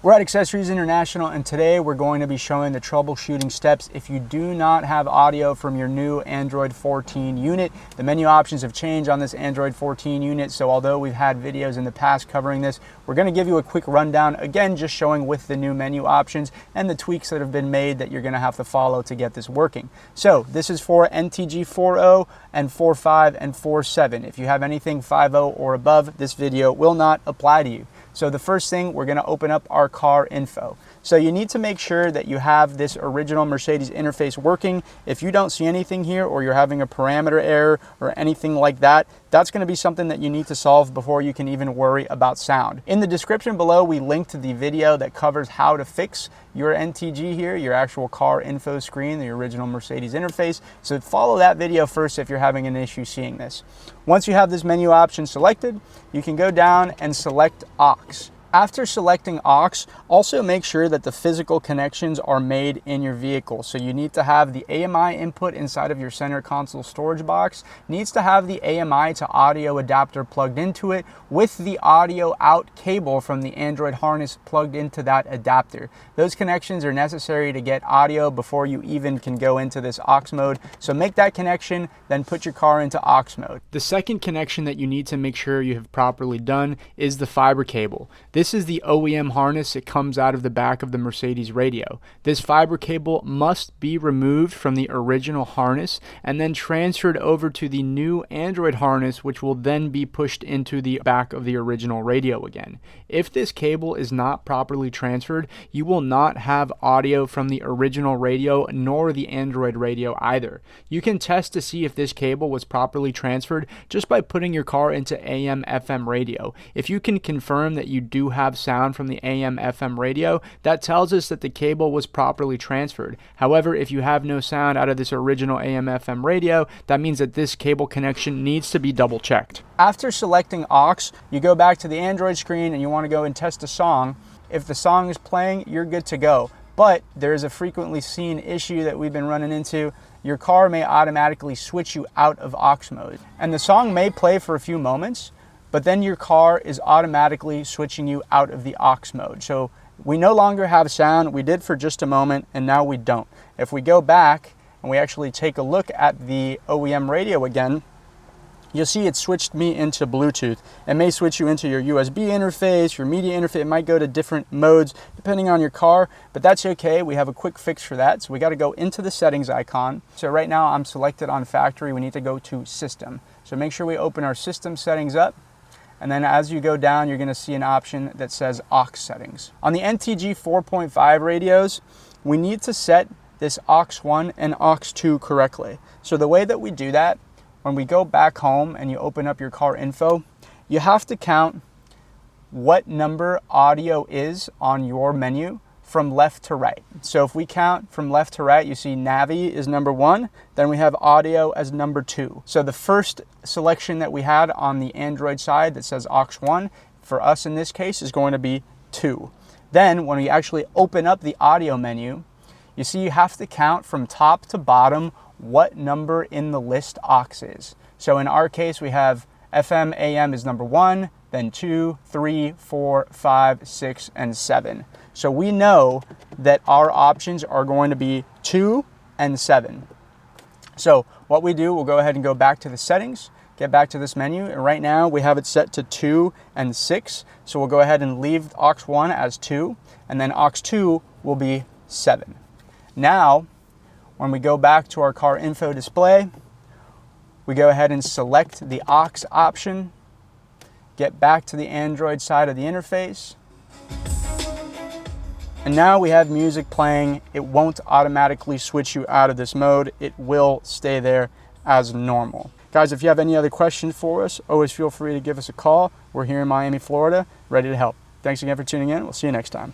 We're at Accessories International, and today we're going to be showing the troubleshooting steps if you do not have audio from your new Android 14 unit. The menu options have changed on this Android 14 unit, so although we've had videos in the past covering this, we're going to give you a quick rundown, again just showing with the new menu options and the tweaks that have been made that you're going to have to follow to get this working. So this is for NTG 4.0 and 4.5 and 4.7. If you have anything 5.0 or above, this video will not apply to you. So the first thing, we're going to open up our car info. So you need to make sure that you have this original Mercedes interface working. If you don't see anything here, or you're having a parameter error or anything like that, that's going to be something that you need to solve before you can even worry about sound. In the description below, we linked the video that covers how to fix your NTG here, your actual car info screen, the original Mercedes interface. So follow that video first if you're having an issue seeing this. Once you have this menu option selected, you can go down and select aux. After selecting aux, also make sure that the physical connections are made in your vehicle. So you need to have the AMI input inside of your center console storage box, needs to have the AMI to audio adapter plugged into it with the audio out cable from the Android harness plugged into that adapter. Those connections are necessary to get audio before you even can go into this aux mode. So make that connection, then put your car into aux mode. The second connection that you need to make sure you have properly done is the fiber cable. This is the OEM harness. It comes out of the back of the Mercedes radio. This fiber cable must be removed from the original harness and then transferred over to the new Android harness, which will then be pushed into the back of the original radio again. If this cable is not properly transferred, you will not have audio from the original radio nor the Android radio either. You can test to see if this cable was properly transferred just by putting your car into AM/FM radio. If you can confirm that you do have sound from the AM/FM radio, that tells us that the cable was properly transferred. However, if you have no sound out of this original AM/FM radio, that means that this cable connection needs to be double checked. After selecting aux, you go back to the Android screen and you want to go and test a song. If the song is playing, you're good to go. But there is a frequently seen issue that we've been running into. Your car may automatically switch you out of aux mode, and the song may play for a few moments, but then your car is automatically switching you out of the aux mode. So we no longer have sound. We did for just a moment, and now we don't. If we go back and we actually take a look at the OEM radio again, you'll see it switched me into Bluetooth. It may switch you into your USB interface, your media interface. It might go to different modes depending on your car, but that's okay. We have a quick fix for that. So we got to go into the settings icon. So right now I'm selected on factory. We need to go to system. So make sure we open our system settings up. And then as you go down, you're going to see an option that says aux settings. On the NTG 4.5 radios, we need to set this aux 1 and aux 2 correctly. So the way that we do that, when we go back home and you open up your car info, you have to count what number audio is on your menu from left to right. So if we count from left to right, you see Navi is number 1, then we have audio as number 2. So the first selection that we had on the Android side that says aux 1, for us in this case is going to be 2. Then when we actually open up the audio menu, you see you have to count from top to bottom what number in the list aux is. So in our case, we have FM, AM is number 1, then 2, 3, 4, 5, 6, and 7. So we know that our options are going to be 2 and 7. So what we do, we'll go ahead and go back to the settings, get back to this menu, and right now we have it set to 2 and 6. So we'll go ahead and leave aux 1 as 2, and then aux 2 will be 7. Now, when we go back to our car info display, we go ahead and select the aux option, get back to the Android side of the interface, and now we have music playing. It won't automatically switch you out of this mode. It will stay there as normal. Guys, if you have any other questions for us, always feel free to give us a call. We're here in Miami, Florida, ready to help. Thanks again for tuning in. We'll see you next time.